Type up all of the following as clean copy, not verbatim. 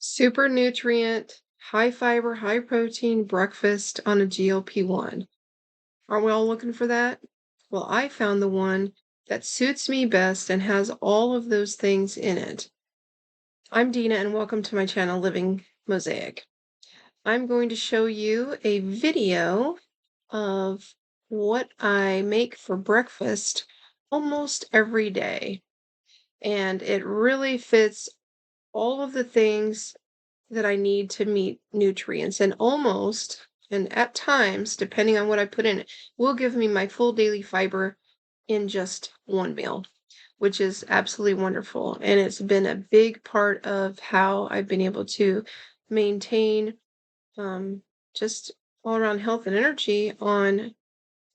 Super nutrient, high fiber, high protein breakfast on a GLP-1. Aren't we all looking for that? Well, I found the one that suits me best and has all of those things in it. I'm Dina and welcome to my channel, Living Mosaic. I'm going to show you a video of what I make for breakfast almost every day. And it really fits all of the things that I need to meet nutrients, and at times, depending on what I put in it, will give me my full daily fiber in just one meal, which is absolutely wonderful. And it's been a big part of how I've been able to maintain just all around health and energy on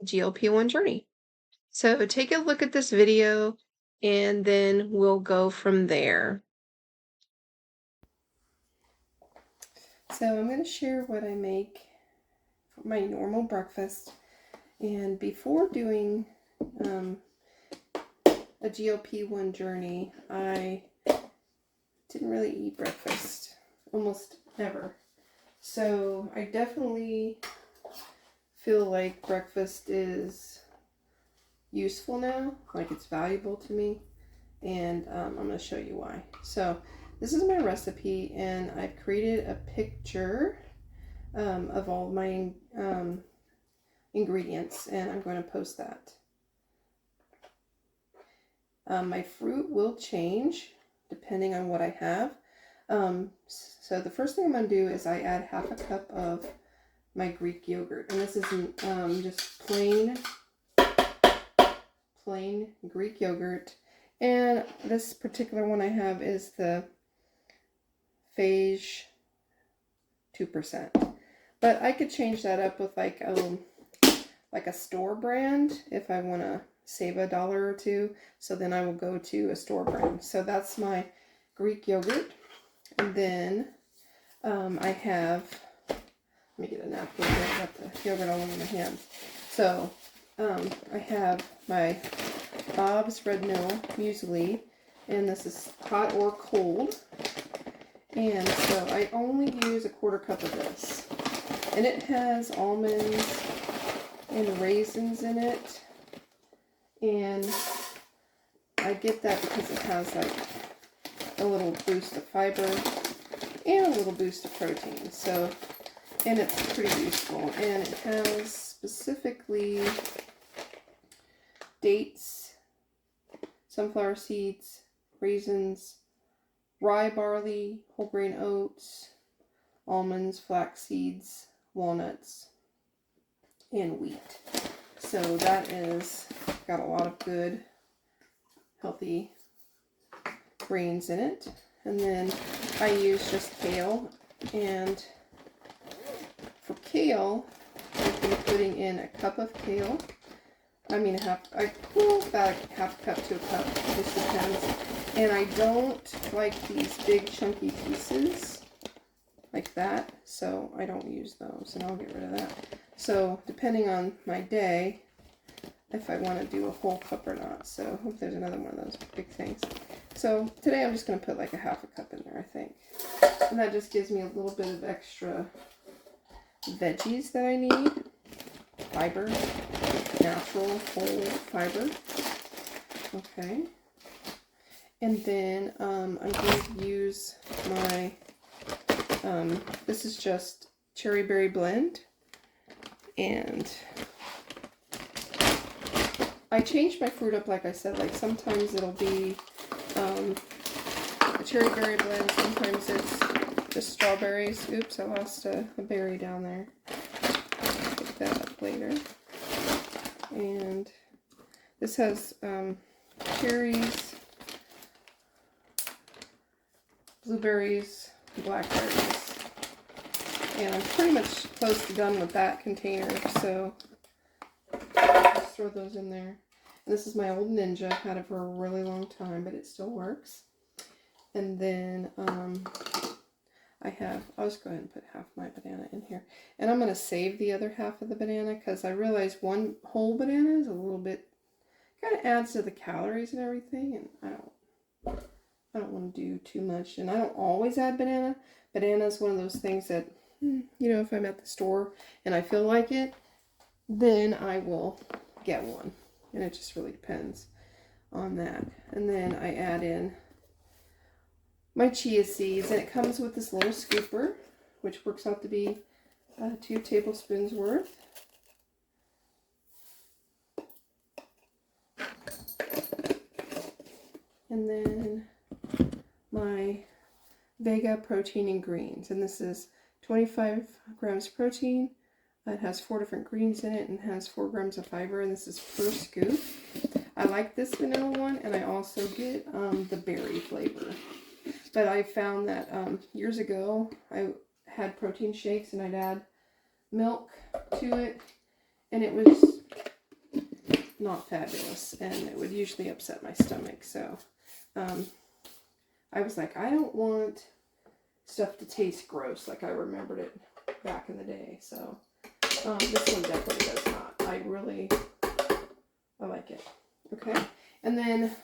GLP-1 journey. So take a look at this video and then we'll go from there. So I'm going to share what I make for my normal breakfast. And before doing a GLP-1 journey, I didn't really eat breakfast, almost never. So I definitely feel like breakfast is useful now, like it's valuable to me. And I'm going to show you why. So this is my recipe, and I've created a picture of all my ingredients, and I'm going to post that. My fruit will change depending on what I have. So the first thing I'm going to do is I add half a cup of my Greek yogurt, and this isn't just plain Greek yogurt. And this particular one I have is the Phage 2%. But I could change that up with like a store brand if I want to save $1 or $2. So then I will go to a store brand. So that's my Greek yogurt. And then I have, let me get a napkin. I've got the yogurt all over my hands. So I have my Bob's Red Mill Muesli, and this is hot or cold. And so I only use a quarter cup of this. And it has almonds and raisins in it. And I get that because it has like a little boost of fiber and a little boost of protein. So, and it's pretty useful. And it has specifically dates, sunflower seeds, raisins, rye barley, whole grain oats, almonds, flax seeds, walnuts, and wheat. So that is got a lot of good, healthy grains in it. And then I use just kale. And for kale, I've been putting in a cup of kale. I mean, about a half a cup to a cup, just depends. And I don't like these big chunky pieces like that, so I don't use those, and I'll get rid of that. So depending on my day, if I want to do a whole cup or not. So I hope there's another one of those big things. So today I'm just going to put like a half a cup in there, I think. And that just gives me a little bit of extra veggies that I need. Fiber, natural whole fiber. Okay. And then I'm going to use my, this is just cherry berry blend. And I change my fruit up, like I said, like sometimes it'll be a cherry berry blend, sometimes it's just strawberries. Oops, I lost a berry down there. I'll pick that up later. And this has cherries, blueberries, blackberries. And I'm pretty much close to done with that container, so I'll just throw those in there. And this is my old Ninja. I've had it for a really long time, but it still works. And then I'll just go ahead and put half my banana in here. And I'm going to save the other half of the banana because I realize one whole banana is a little bit, kind of adds to the calories and everything. And I don't want to do too much. And I don't always add banana, Banana is one of those things that, you know, if I'm at the store and I feel like it, then I will get one. And it just really depends on that. And then I add in my chia seeds, and it comes with this little scooper, which works out to be 2 tablespoons worth. And then my Vega protein and greens, and this is 25 grams protein. It has 4 different greens in it and has 4 grams of fiber, and this is per scoop. I like this vanilla one, and I also get the berry flavor. But I found that years ago I had protein shakes and I'd add milk to it, and it was not fabulous, and it would usually upset my stomach. So I was like, I don't want stuff to taste gross like I remembered it back in the day. So this one definitely does not. I like it. Okay, and then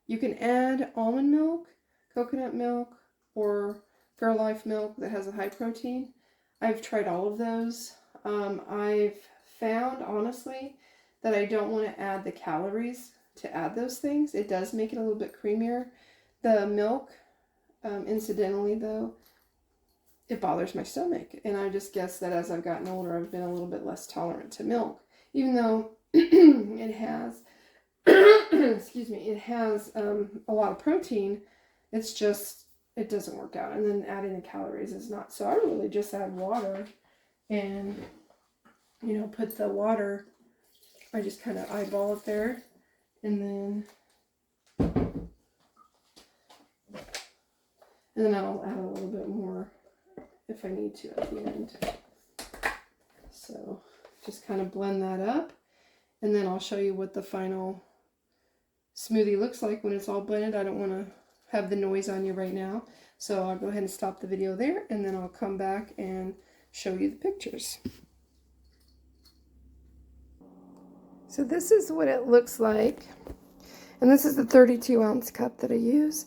you can add almond milk, coconut milk, or Fairlife milk that has a high protein. I've tried all of those. I've found, honestly, that I don't want to add the calories to add those things. It does make it a little bit creamier. The milk, incidentally though, it bothers my stomach. And I just guess that as I've gotten older, I've been a little bit less tolerant to milk. Even though it has, excuse me, it has a lot of protein, it's just, it doesn't work out. And then adding the calories is not. So I really just add water and, you know, put the water, I just kind of eyeball it there. And then I'll add a little bit more if I need to at the end. So just kind of blend that up. And then I'll show you what the final smoothie looks like when it's all blended. I don't want to have the noise on you right now. So I'll go ahead and stop the video there, and then I'll come back and show you the pictures. So this is what it looks like. And this is the 32-ounce cup that I use.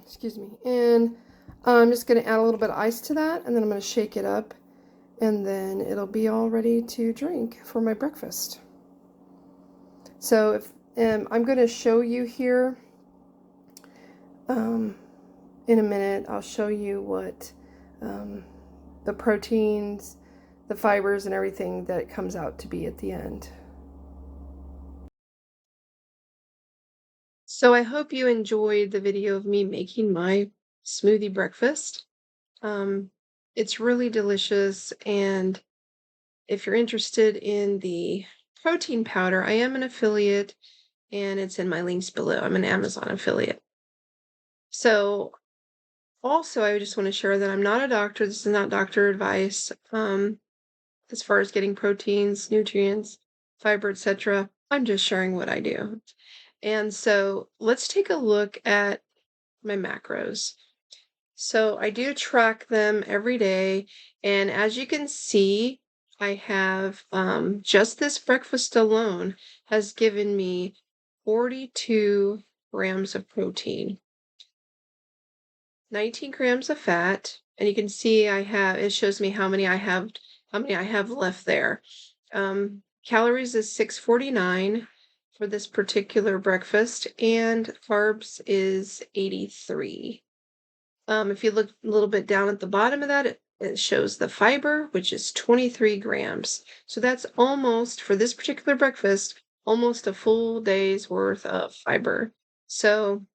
Excuse me. And I'm just going to add a little bit of ice to that, and then I'm going to shake it up, and then it'll be all ready to drink for my breakfast. So if I'm going to show you here in a minute, I'll show you what the proteins, the fibers, and everything that it comes out to be at the end. So I hope you enjoyed the video of me making my smoothie breakfast. It's really delicious, and if you're interested in the protein powder, I am an affiliate, and it's in my links below. I'm an Amazon affiliate. So also, I just want to share that I'm not a doctor. This is not doctor advice. As far as getting proteins, nutrients, fiber, etc. I'm just sharing what I do. And so let's take a look at my macros. So I do track them every day, and as you can see, I have just this breakfast alone has given me 42 grams of protein, 19 grams of fat, and you can see it shows me how many I have left there. Calories is 649 for this particular breakfast, and carbs is 83. If you look a little bit down at the bottom of that, it shows the fiber, which is 23 grams. So that's almost, for this particular breakfast, almost a full day's worth of fiber. So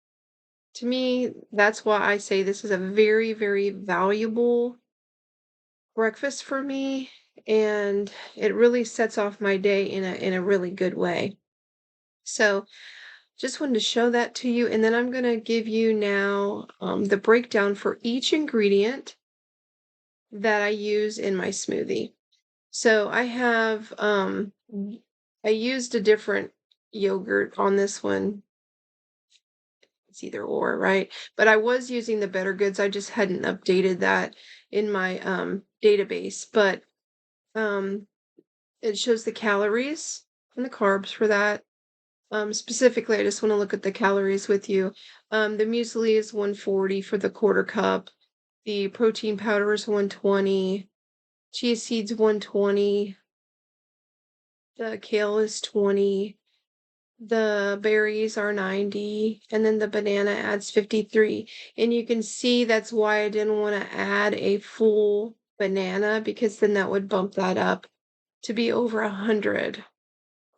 to me, that's why I say this is a very, very valuable breakfast for me, and it really sets off my day in a really good way. So just wanted to show that to you, and then I'm going to give you now the breakdown for each ingredient that I use in my smoothie. So I have, I used a different yogurt on this one. It's either or, right? But I was using the Better Goods. I just hadn't updated that in my database. But it shows the calories and the carbs for that. Specifically, I just want to look at the calories with you. The muesli is 140 for the quarter cup. The protein powder is 120. Chia seeds 120. The kale is 20. The berries are 90, and then the banana adds 53. And you can see that's why I didn't want to add a full banana, because then that would bump that up to be over 100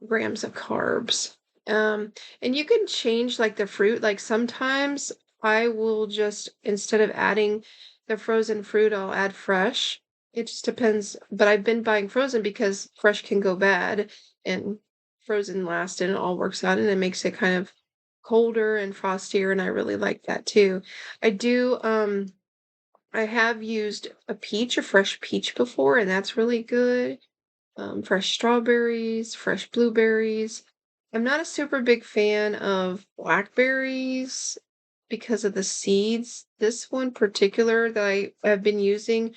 grams of carbs. And you can change like the fruit. Like sometimes I will just, instead of adding the frozen fruit, I'll add fresh. It just depends. But I've been buying frozen because fresh can go bad and frozen lasts, and it all works out, and it makes it kind of colder and frostier, and I really like that too. I have used a fresh peach before, and that's really good. Fresh strawberries, fresh blueberries. I'm not a super big fan of blackberries because of the seeds. This one particular that I have been using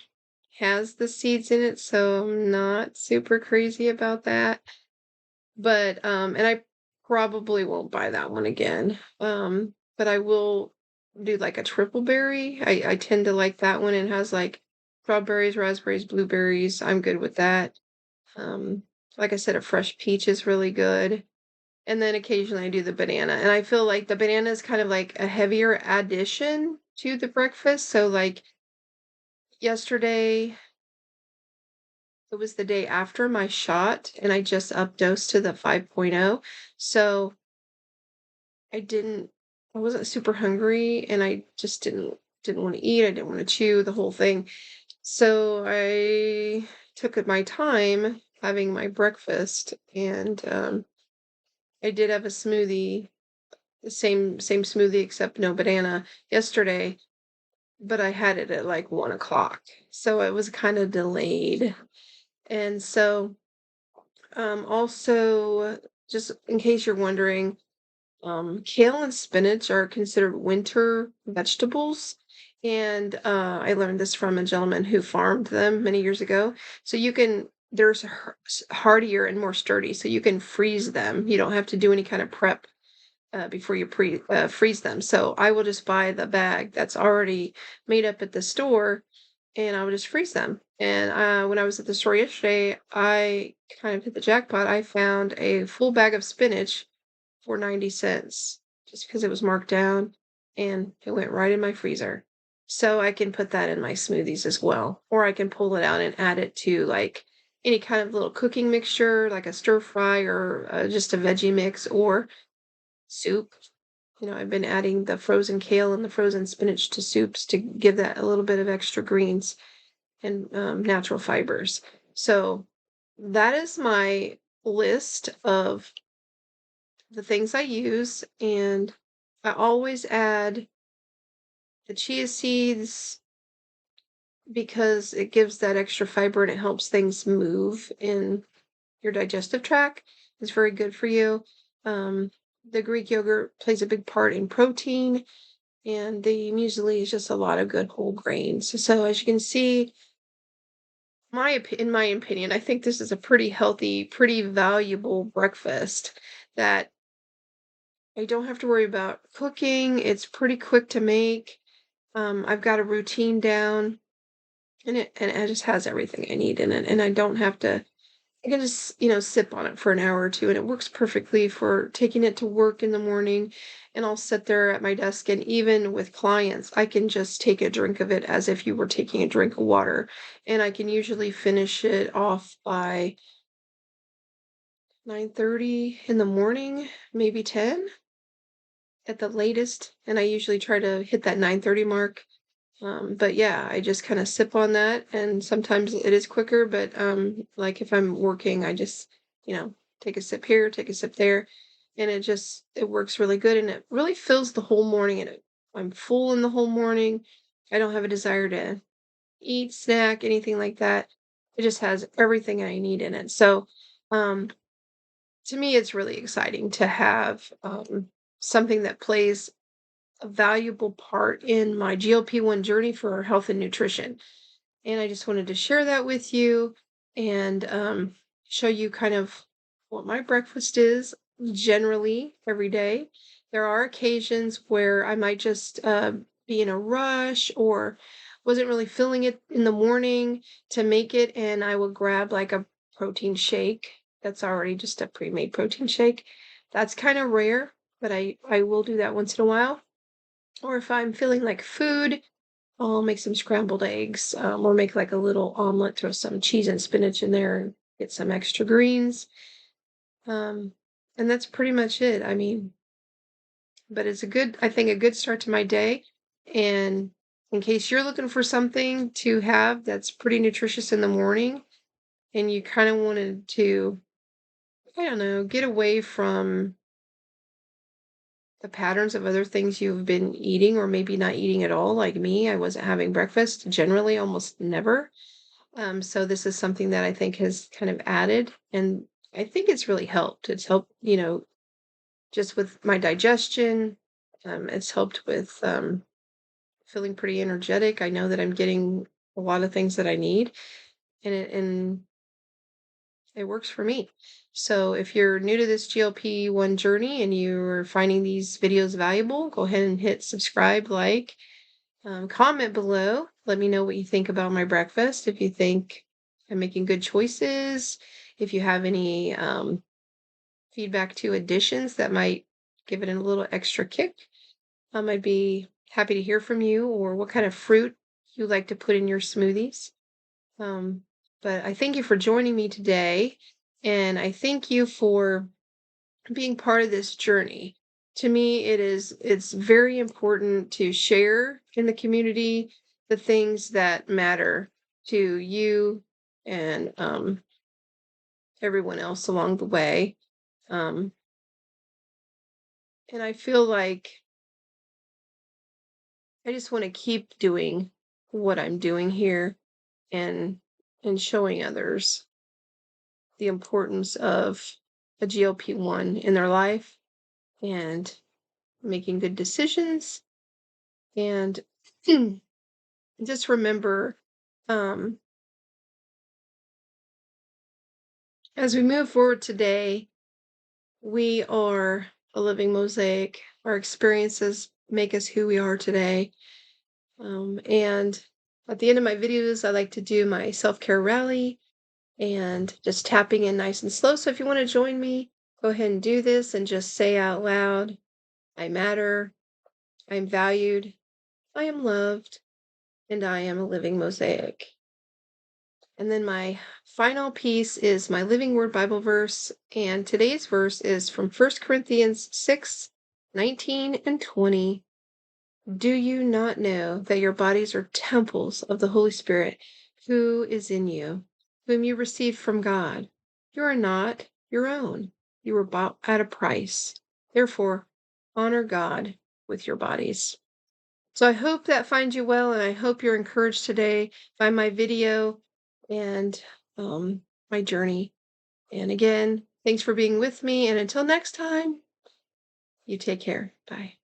has the seeds in it, so I'm not super crazy about that. But and I probably won't buy that one again. But I will do like a triple berry. I tend to like that one. It has like strawberries, raspberries, blueberries. I'm good with that. Um, like I said, a fresh peach is really good. And then occasionally I do the banana. And I feel like the banana is kind of like a heavier addition to the breakfast. So like yesterday, it was the day after my shot, and I just up dosed to the 5.0. So I wasn't super hungry, and I just didn't want to eat. I didn't want to chew the whole thing. So I took my time having my breakfast, and I did have a smoothie, the same smoothie except no banana yesterday, but I had it at like 1 o'clock, so it was kind of delayed. And so, also, just in case you're wondering, kale and spinach are considered winter vegetables. And I learned this from a gentleman who farmed them many years ago. So there's hardier and more sturdy, so you can freeze them. You don't have to do any kind of prep before you freeze them. So I will just buy the bag that's already made up at the store, and I would just freeze them. And when I was at the store yesterday, I kind of hit the jackpot. I found a full bag of spinach for 90 cents just because it was marked down, and it went right in my freezer. So I can put that in my smoothies as well, or I can pull it out and add it to like any kind of little cooking mixture, like a stir fry, or just a veggie mix, or soup. I've been adding the frozen kale and the frozen spinach to soups to give that a little bit of extra greens and natural fibers. So that is my list of the things I use, and I always add the chia seeds because it gives that extra fiber and it helps things move in your digestive tract. It's very good for you. The Greek yogurt plays a big part in protein, and the muesli is just a lot of good whole grains. So as you can see, in my opinion, I think this is a pretty healthy, pretty valuable breakfast that I don't have to worry about cooking. It's pretty quick to make. I've got a routine down, and it just has everything I need in it, and I don't have to. I can just, sip on it for an hour or two, and it works perfectly for taking it to work in the morning. And I'll sit there at my desk, and even with clients, I can just take a drink of it as if you were taking a drink of water. And I can usually finish it off by 9:30 in the morning, maybe 10 at the latest. And I usually try to hit that 9:30 mark. But yeah, I just kind of sip on that, and sometimes it is quicker, but like if I'm working, I just, take a sip here, take a sip there, and it works really good, and it really fills the whole morning, and I'm full in the whole morning. I don't have a desire to eat, snack, anything like that. It just has everything I need in it. So, um, to me, it's really exciting to have something that plays a valuable part in my GLP-1 journey for health and nutrition. And I just wanted to share that with you, and show you kind of what my breakfast is. generally every day. There are occasions where I might just be in a rush or wasn't really feeling it in the morning to make it, and I will grab like a protein shake that's already just a pre-made protein shake. That's kind of rare, but I will do that once in a while. Or if I'm feeling like food, I'll make some scrambled eggs, or make like a little omelet, throw some cheese and spinach in there, and get some extra greens. And that's pretty much it. I mean, but it's I think a good start to my day. And in case you're looking for something to have that's pretty nutritious in the morning, and you kind of wanted to, I don't know, get away from the patterns of other things you've been eating, or maybe not eating at all, like me. I wasn't having breakfast generally, almost never. So this is something that I think has kind of added, and I think it's really helped. It's helped, just with my digestion. It's helped with feeling pretty energetic. I know that I'm getting a lot of things that I need, and it works for me. So if you're new to this GLP-1 journey and you're finding these videos valuable, go ahead and hit subscribe, like, comment below. Let me know what you think about my breakfast. If you think I'm making good choices, if you have any feedback to additions that might give it a little extra kick, I'd be happy to hear from you, or what kind of fruit you like to put in your smoothies. But I thank you for joining me today, and I thank you for being part of this journey. To me, it's very important to share in the community the things that matter to you and everyone else along the way. Um, and I feel like I just want to keep doing what I'm doing here, and showing others the importance of a GLP-1 in their life, and making good decisions. And just remember, um, as we move forward today, we are a living mosaic. Our experiences make us who we are today. And at the end of my videos, I like to do my self-care rally and just tapping in nice and slow. So if you want to join me, go ahead and do this and just say out loud, I matter, I'm valued, I am loved, and I am a living mosaic. And then my final piece is my Living Word Bible verse. And today's verse is from 1 Corinthians 6:19 and 20. Do you not know that your bodies are temples of the Holy Spirit who is in you, whom you received from God? You are not your own. You were bought at a price. Therefore, honor God with your bodies. So I hope that finds you well, and I hope you're encouraged today by my video and my journey. And again, thanks for being with me. And until next time, you take care. Bye.